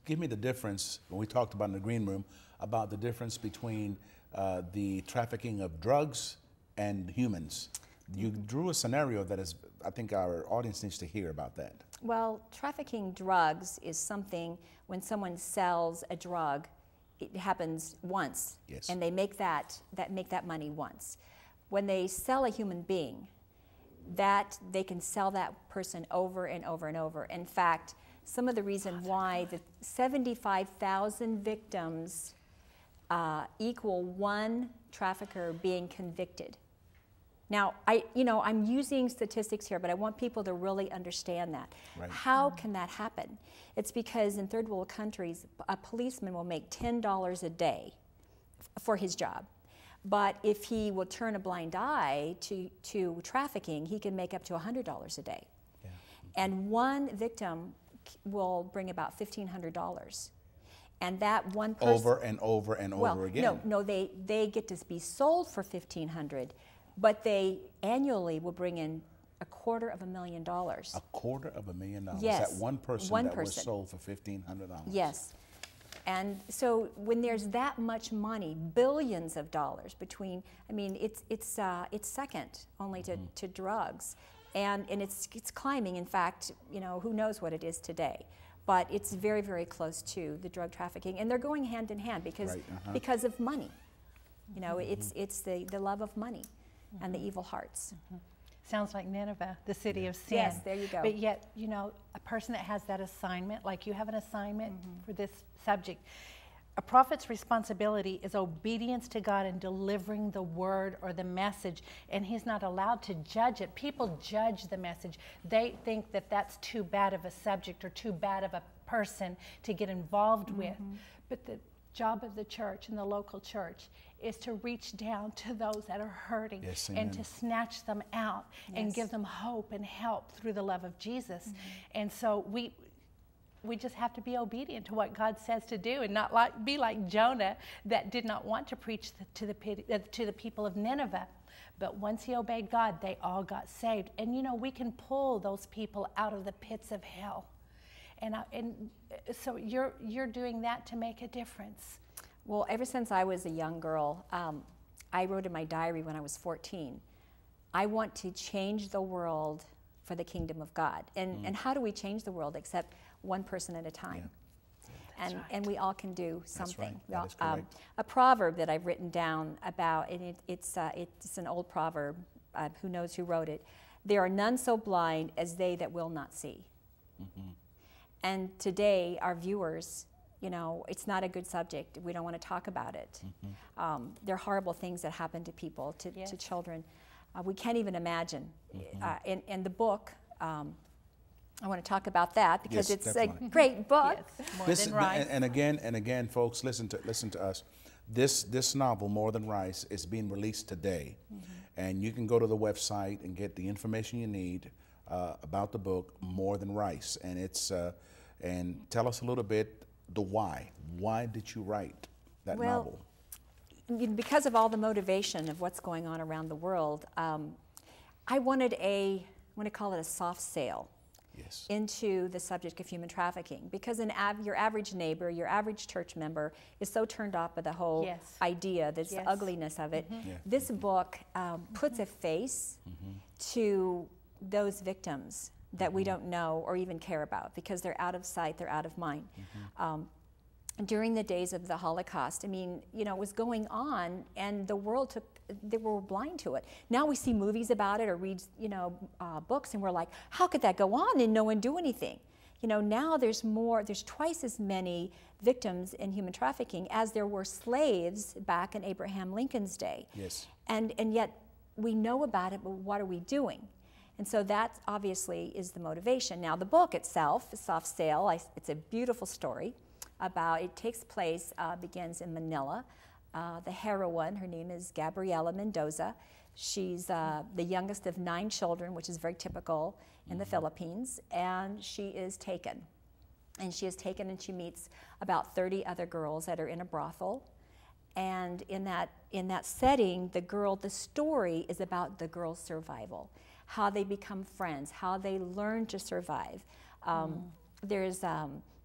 give me the difference, when we talked about in the green room, about the difference between the trafficking of drugs and humans. You drew a scenario that is, I think our audience needs to hear about that. Well, trafficking drugs is something when someone sells a drug, it happens once, Yes. and they make that money once. When they sell a human being, that they can sell that person over and over and over. In fact, some of the reason why the 75,000 victims equal one trafficker being convicted. Now, I'm using statistics here, but I want people to really understand that. Right. How can that happen? It's because in third world countries, a policeman will make $10 a day for his job. But if he will turn a blind eye to trafficking, he can make up to $100 a day. Yeah. And one victim will bring about $1,500. And that one person... Over and over and over again. No, they get to be sold for $1,500, but they annually will bring in $250,000. $250,000? Yes. That one person was sold for $1,500? Yes. And so when there's that much money, billions of dollars between, I mean, it's second only to drugs, and it's climbing. In fact, who knows what it is today, but it's very, very close to the drug trafficking, and they're going hand in hand because of money. It's the love of money and the evil hearts. Sounds like Nineveh, the city of sin. Yes, there you go. But yet, a person that has that assignment, like you have an assignment for this subject, a prophet's responsibility is obedience to God in delivering the word or the message, and he's not allowed to judge it. People judge the message. They think that that's too bad of a subject or too bad of a person to get involved with. But the job of the church and the local church is to reach down to those that are hurting, yes, and to snatch them out, yes, and give them hope and help through the love of Jesus. And so we just have to be obedient to what God says to do, and not be like Jonah, that did not want to preach to the people of Nineveh. But once he obeyed God, they all got saved. And we can pull those people out of the pits of hell. And so you're doing that to make a difference. Well, ever since I was a young girl, I wrote in my diary when I was 14, I want to change the world for the kingdom of God. And how do we change the world except one person at a time? Yeah. And we all can do something. That is correct. A proverb that I've written down about, and it's an old proverb, who knows who wrote it. There are none so blind as they that will not see. And today, our viewers, it's not a good subject. We don't want to talk about it. There are horrible things that happen to people, to children. We can't even imagine. In the book, I want to talk about that because it's definitely a great book. Yes. More Than Rice. And again, folks, listen to us. This novel, More Than Rice, is being released today, and you can go to the website and get the information you need about the book, More Than Rice, and it's and tell us a little bit the why. Why did you write that novel? Because of all the motivation of what's going on around the world, I wanted I want to call it a soft sale. Yes. Into the subject of human trafficking, because your average neighbor, your average church member is so turned off by the whole idea, the ugliness of it. This book puts a face to those victims that we don't know or even care about, because they're out of sight, they're out of mind. During the days of the Holocaust, it was going on, and the world they were blind to it. Now we see movies about it or read, books, and we're like, how could that go on and no one do anything? Now there's twice as many victims in human trafficking as there were slaves back in Abraham Lincoln's day. Yes. And yet we know about it, but what are we doing? And so that obviously is the motivation. Now the book itself, Soft Sale, it's a beautiful story about, it takes place, begins in Manila. The heroine, her name is Gabriela Mendoza. She's the youngest of 9 children, which is very typical in the Philippines, and she is taken. And she is taken, and she meets about 30 other girls that are in a brothel. And in that setting, the story is about the girls' survival, how they become friends, how they learn to survive. There's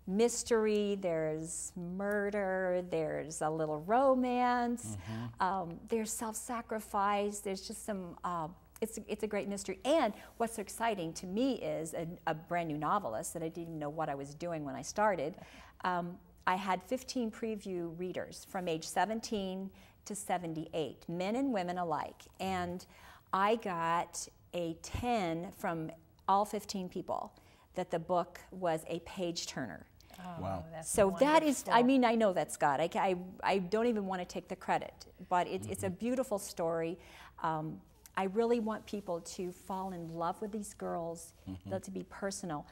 mystery, there's murder, there's a little romance, there's self-sacrifice, there's just some, it's a great mystery. And what's so exciting to me is a brand new novelist that I didn't even know what I was doing when I started. I had 15 preview readers from age 17 to 78, men and women alike. And I got a 10 from all 15 people that the book was a page turner. Oh, wow. So wonderful. That is, I mean, I know that's God. I don't even want to take the credit, but it's a beautiful story. I really want people to fall in love with these girls, to be personal.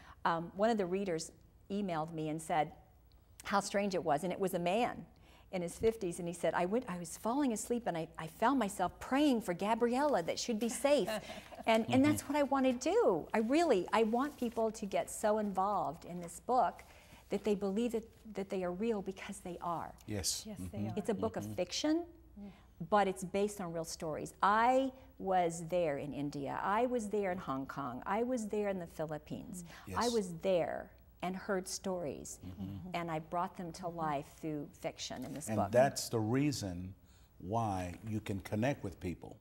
One of the readers emailed me and said how strange it was, and it was a man in his 50s, and he said, I was falling asleep and I found myself praying for Gabriella that she'd be safe. And that's what I want to do. I want people to get so involved in this book that they believe that they are real because they are. Yes. Yes, they are. It's a book of fiction, but it's based on real stories. I was there in India. I was there in Hong Kong. I was there in the Philippines. Yes. I was there and heard stories, and I brought them to life through fiction in this book. And that's the reason why you can connect with people.